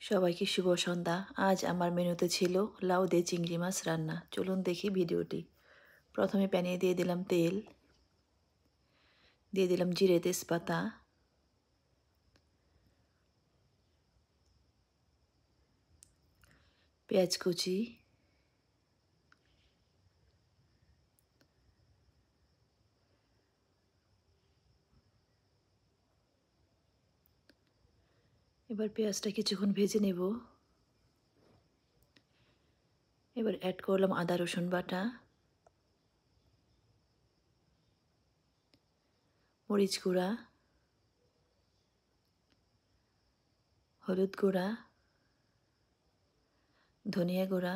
সবাইকে শুভ সন্ধ্যা। আজ আমার মেনুতে ছিল লাউ দিয়ে চিংড়ি মাছ রান্না। চলুন দেখি ভিডিওটি। প্রথমে প্যানে দিয়ে দিলাম তেল, দিয়ে দিলাম জিরে তেজপাতা, পেঁয়াজ কুচি, এবার পেঁয়াজটা কিছুক্ষণ ভেজে নেব। এবার অ্যাড করলাম আদা রসুন বাটা, মরিচ গুঁড়া, হলুদ গুঁড়া, ধনিয়া গুঁড়া,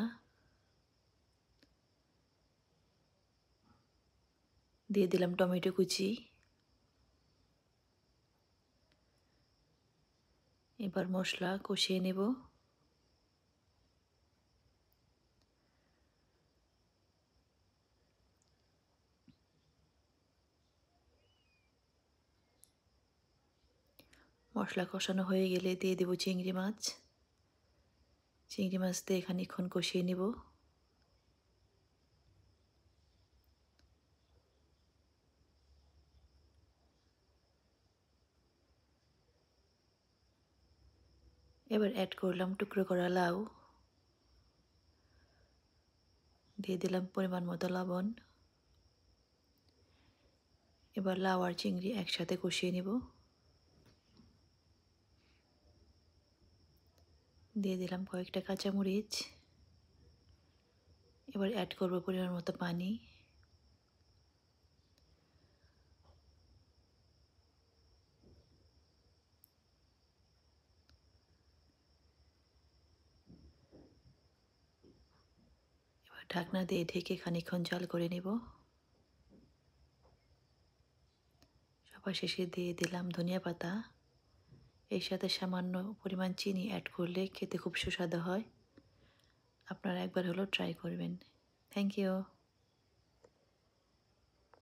দিয়ে দিলাম টমেটো কুচি। এবার মশলা কষিয়ে নেব। মশলা কষানো হয়ে গেলে দিয়ে দেব চিংড়ি মাছ। চিংড়ি মাছ দিয়ে খানিকক্ষণ কষিয়ে নেব। এবার অ্যাড করলাম টুকরো করা লাউ, দিয়ে দিলাম পরিমাণ মতো লবণ। এবার লাউ আর চিংড়ি একসাথে কষিয়ে নেব। দিয়ে দিলাম কয়েকটা কাঁচামরিচ। এবার অ্যাড করব পরিমাণ মতো পানি। এবার ঢাকনা দিয়ে ঢেকে খানিকক্ষণ জাল করে নেব। সবার শেষে দিয়ে দিলাম ধনিয়া পাতা। এর সাথে সামান্য পরিমাণ চিনি অ্যাড করলে খেতে খুব সুস্বাদু হয়। আপনারা একবার হলেও ট্রাই করবেন। Thank you.